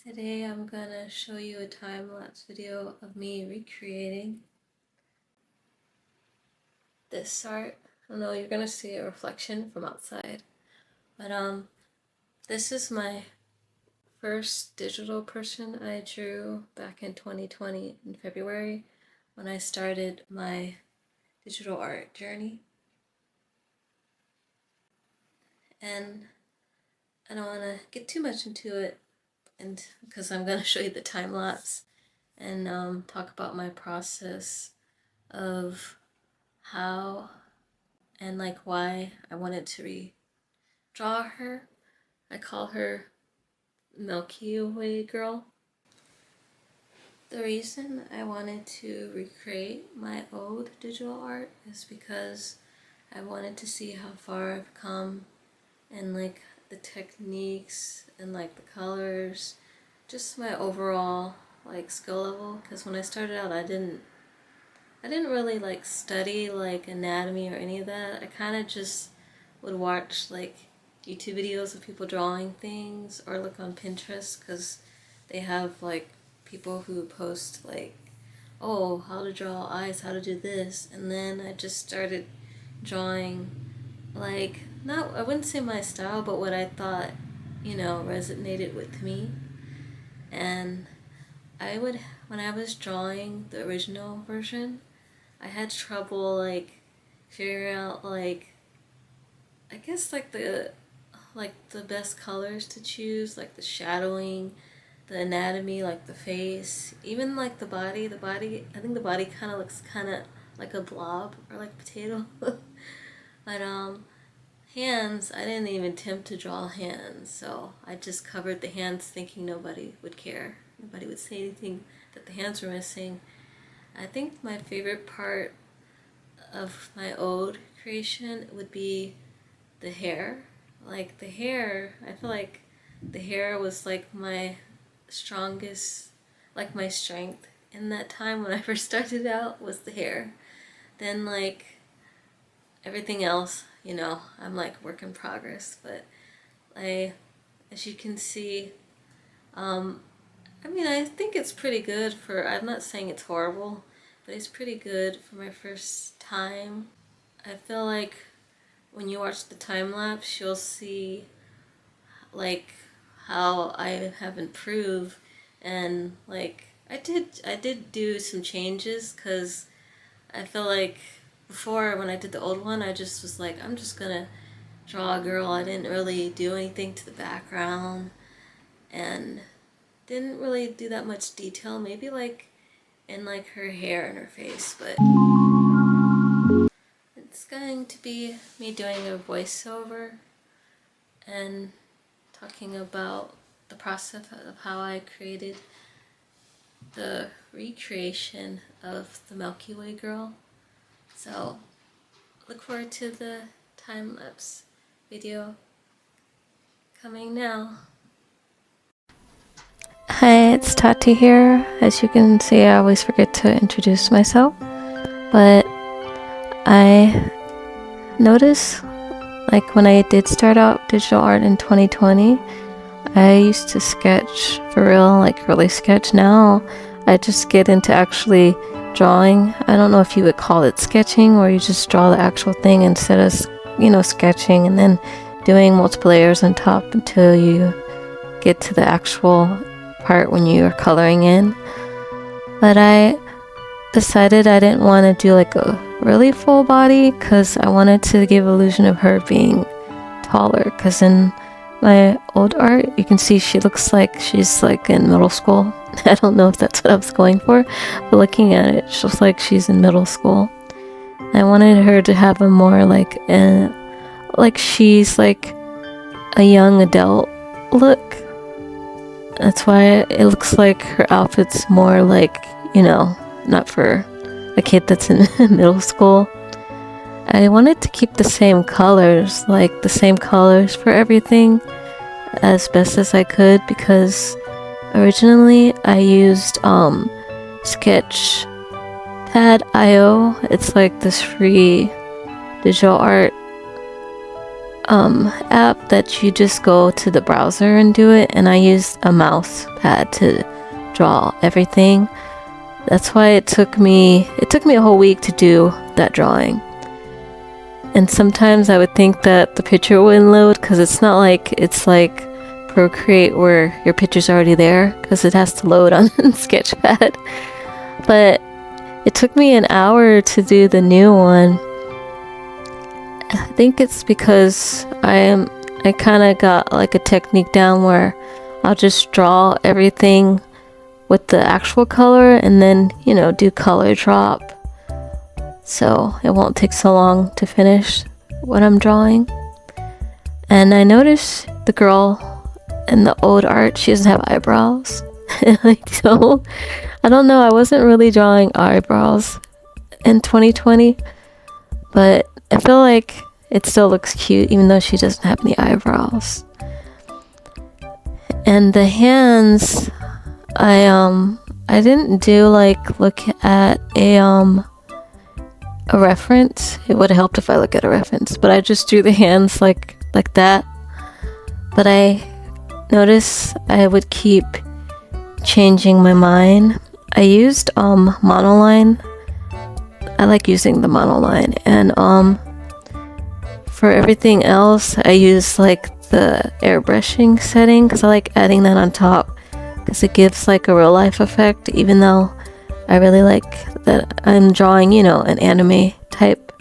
Today I'm gonna show you a time-lapse video of me recreating this art. I don't know, you're gonna see a reflection from outside. But this is my first digital person I drew back in 2020 in February when I started my digital art journey. And I don't want to get too much into it, and because I'm going to show you the time lapse and talk about my process of how and like why I wanted to redraw her. I call her Milky Way Girl. The reason I wanted to recreate my old digital art is because I wanted to see how far I've come and like the techniques and like the colors, just my overall like skill level. Because when I started out, I didn't really like study like anatomy or any of that. I kind of just would watch like YouTube videos of people drawing things or look on Pinterest because they have like people who post like, oh, how to draw eyes, how to do this, and then I just started drawing like, not, I wouldn't say my style, but what I thought, resonated with me. And when I was drawing the original version, I had trouble like figuring out like, I guess like the best colors to choose, like the shadowing, the anatomy, like the face, even like the body. I think the body kind of looks kind of like a blob or like a potato. But hands, I didn't even attempt to draw hands, so I just covered the hands thinking nobody would care. Nobody would say anything that the hands were missing. I think my favorite part of my old creation would be the hair. Like the hair, I feel like the hair was like my strongest, like my strength in that time when I first started out was the hair. Then like everything else, I'm like work in progress, but as you can see, I think it's pretty good for, I'm not saying it's horrible, but it's pretty good for my first time. I feel like when you watch the time lapse, you'll see like how I have improved, and like I did do some changes because I feel like before when I did the old one, I just was like, I'm just gonna draw a girl. I didn't really do anything to the background and didn't really do that much detail, maybe like in like her hair and her face, but it's going to be me doing a voiceover and talking about the process of how I created the recreation of the Milky Way Girl. So look forward to the time-lapse video coming now. Hi, it's Tahtee here. As you can see, I always forget to introduce myself, but I noticed like when I did start out digital art in 2020, I used to sketch for real, like really sketch. Now I just get into actually drawing. I don't know if you would call it sketching, or you just draw the actual thing instead of, sketching and then doing multiple layers on top until you get to the actual part when you're coloring in. But I decided I didn't want to do like a really full body because I wanted to give illusion of her being taller, because in my old art you can see she looks like she's like in middle school. I don't know if that's what I was going for, but looking at it, she looks like she's in middle school. I wanted her to have a more like she's like a young adult look. That's why it looks like her outfit's more like, not for a kid that's in middle school. I wanted to keep the same colors, like the same colors for everything as best as I could, because originally I used Sketch-Pad IO. It's like this free digital art app that you just go to the browser and do it, and I used a mouse pad to draw everything. That's why it took me a whole week to do that drawing. And sometimes I would think that the picture wouldn't load, because it's not like it's like Procreate where your picture's already there, because it has to load on Sketchpad. But it took me an hour to do the new one. I think it's because I kind of got like a technique down where I'll just draw everything with the actual color and then, you know, do color drop, so it won't take so long to finish what I'm drawing. And I noticed the girl in the old art, she doesn't have eyebrows. So I don't know, I wasn't really drawing eyebrows in 2020, but I feel like it still looks cute even though she doesn't have any eyebrows. And the hands, I didn't do like look at a reference. It would have helped if I look at a reference, but I just drew the hands like that. But I noticed I would keep changing my mind. I used monoline. I like using the monoline, and for everything else I use like the airbrushing setting, because I like adding that on top because it gives like a real life effect, even though I really like that I'm drawing, you know, an anime type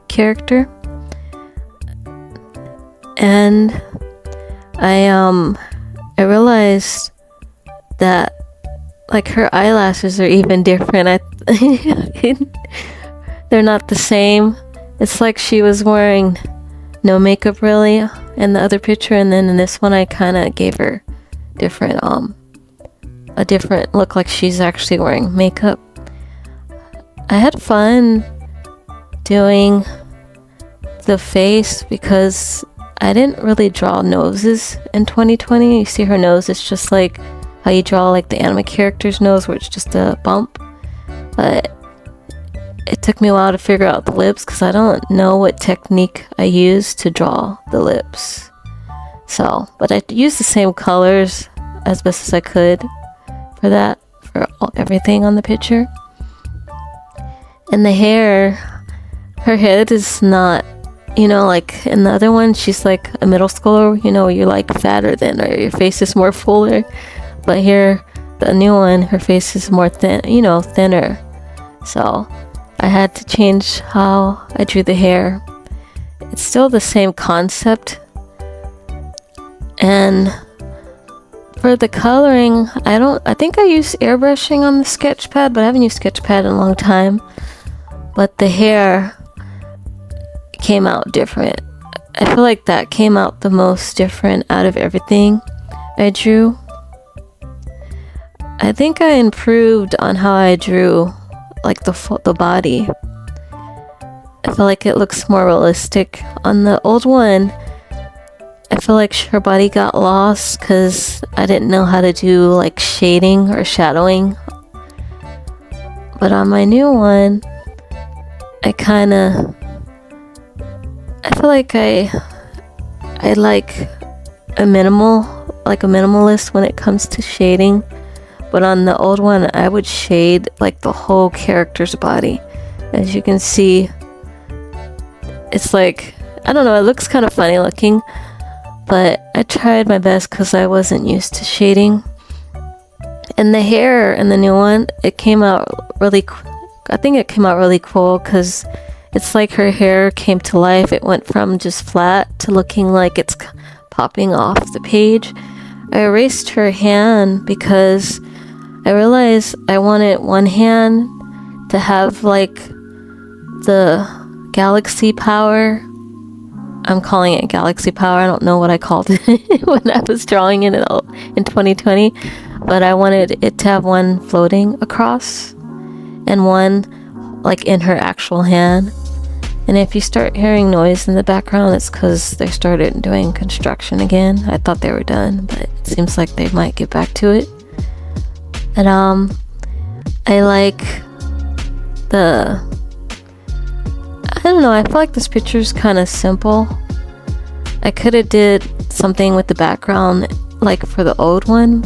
character. And I realized that like her eyelashes are even different. They're not the same. It's like she was wearing no makeup really in the other picture, and then in this one I kind of gave her different a different look, like she's actually wearing makeup. I had fun doing the face because I didn't really draw noses in 2020. You see her nose, it's just like how you draw like the anime character's nose, where it's just a bump. But it took me a while to figure out the lips because I don't know what technique I used to draw the lips. So, but I used the same colors as best as I could for that, for everything on the picture. And the hair, her head is not, you know, like in the other one, she's like a middle schooler, you know, you're like fatter than, or your face is more fuller. But here, the new one, her face is more thin, you know, thinner. So I had to change how I drew the hair. It's still the same concept. And for the coloring, I think I used airbrushing on the sketchpad, but I haven't used sketchpad in a long time. But the hair came out different. I feel like that came out the most different out of everything I drew. I think I improved on how I drew like the body. I feel like it looks more realistic. On the old one, I feel like her body got lost because I didn't know how to do like shading or shadowing. But on my new one, I feel like I like a minimalist when it comes to shading. But on the old one, I would shade like the whole character's body. As you can see, it's like, I don't know, it looks kind of funny looking, but I tried my best because I wasn't used to shading. And the hair in the new one, it came out really, I think it came out really cool because it's like her hair came to life. It went from just flat to looking like it's popping off the page. I erased her hand because I realized I wanted one hand to have like the galaxy power. I'm calling it galaxy power. I don't know what I called it when I was drawing it in 2020, but I wanted it to have one floating across and one like in her actual hand. And if you start hearing noise in the background, it's because they started doing construction again. I thought they were done, but it seems like they might get back to it. And I like I don't know, I feel like this picture is kind of simple, I could have did something with the background like for the old one,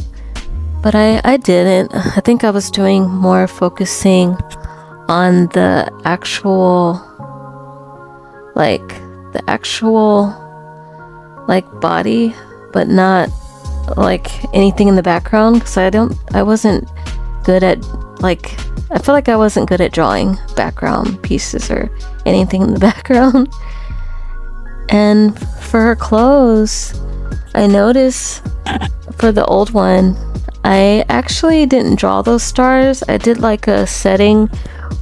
but I didn't. I think I was doing more focusing on the actual body, but not like anything in the background, because I wasn't good at, like, I feel like I wasn't good at drawing background pieces or anything in the background. And for her clothes, I noticed for the old one, I actually didn't draw those stars. I did like a setting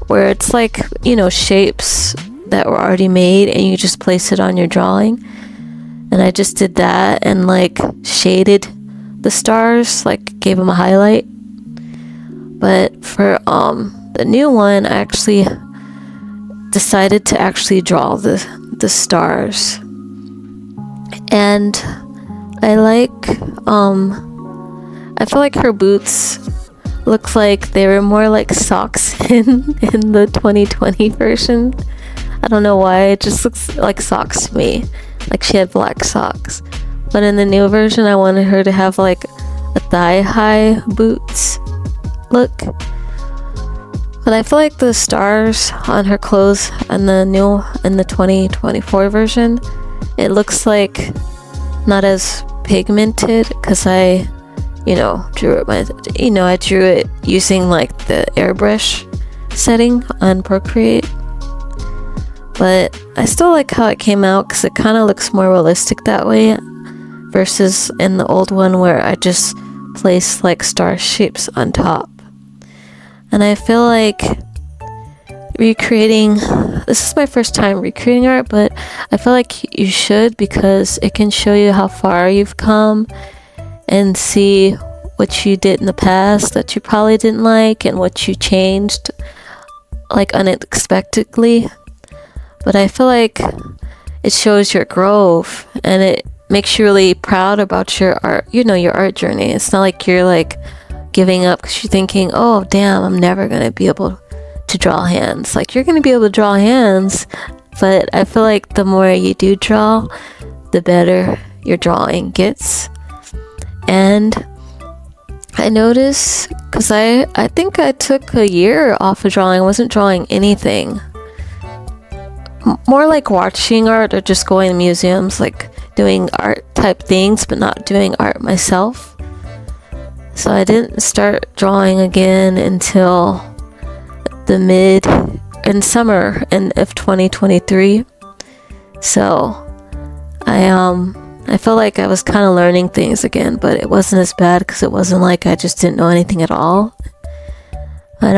where it's like, you know, shapes that were already made and you just place it on your drawing. And I just did that and like shaded the stars, like gave them a highlight. But for the new one, I actually decided to actually draw the stars. And I feel like her boots look like they were more like socks in the 2020 version. I don't know why, it just looks like socks to me, like she had black socks. But in the new version, I wanted her to have like a thigh-high boots look. But I feel like the stars on her clothes in the 2024 version, it looks like not as pigmented, because I drew it using like the airbrush setting on Procreate. But I still like how it came out, because it kind of looks more realistic that way versus in the old one where I just placed like star shapes on top. And I feel like this is my first time recreating art, but I feel like you should, because it can show you how far you've come and see what you did in the past that you probably didn't like and what you changed like unexpectedly. But I feel like it shows your growth and it makes you really proud about your art, your art journey. It's not like you're like giving up because you're thinking, oh damn, I'm never gonna be able to draw hands. Like, you're gonna be able to draw hands, but I feel like the more you do draw, the better your drawing gets. And I noticed, because I think I took a year off of drawing. I wasn't drawing anything, more like watching art or just going to museums, like doing art type things, but not doing art myself. So I didn't start drawing again until the summer of 2023. So I felt like I was kind of learning things again, but it wasn't as bad, because it wasn't like I just didn't know anything at all. But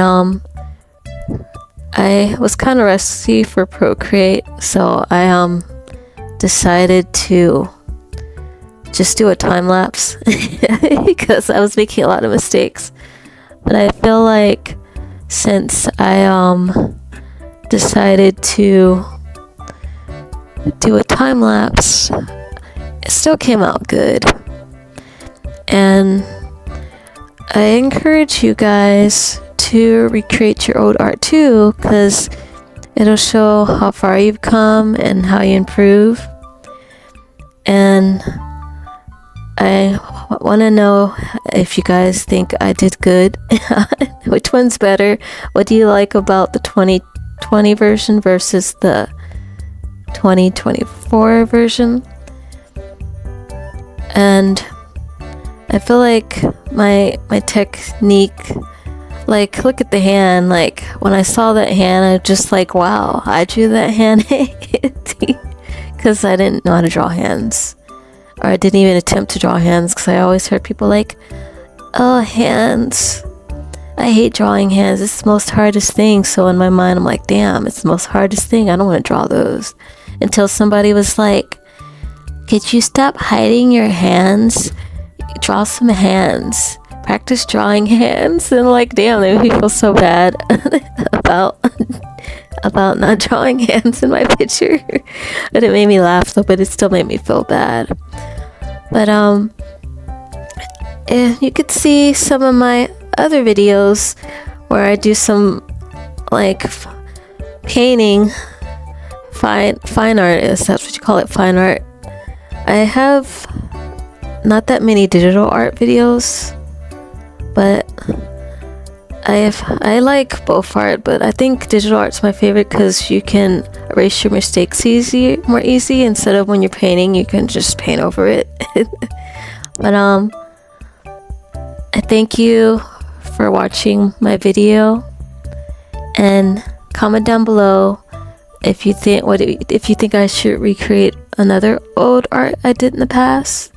I was kind of rusty for Procreate, so I decided to just do a time lapse because I was making a lot of mistakes. But I feel like since I decided to do a time lapse, it still came out good. And I encourage you guys to recreate your old art too, because it'll show how far you've come and how you improve. And I want to know if you guys think I did good. Which one's better? What do you like about the 2020 version versus the 2024 version? And I feel like my technique, like, look at the hand. Like, when I saw that hand, I was just like, wow, I drew that hand. Because I didn't know how to draw hands, or I didn't even attempt to draw hands, because I always heard people like, oh, hands, I hate drawing hands, it's the most hardest thing. So in my mind, I'm like, damn, it's the most hardest thing, I don't want to draw those. Until somebody was like, could you stop hiding your hands, draw some hands, practice drawing hands. And like, damn, they made me feel so bad about not drawing hands in my picture. But it made me laugh though, but it still made me feel bad. But you could see some of my other videos where I do some like painting, fine art, is that's what you call it, fine art. I have not that many digital art videos, but I like both art, but I think digital art's my favorite because you can erase your mistakes more easy instead of when you're painting you can just paint over it. But I thank you for watching my video, and comment down below if you think I should recreate another old art I did in the past.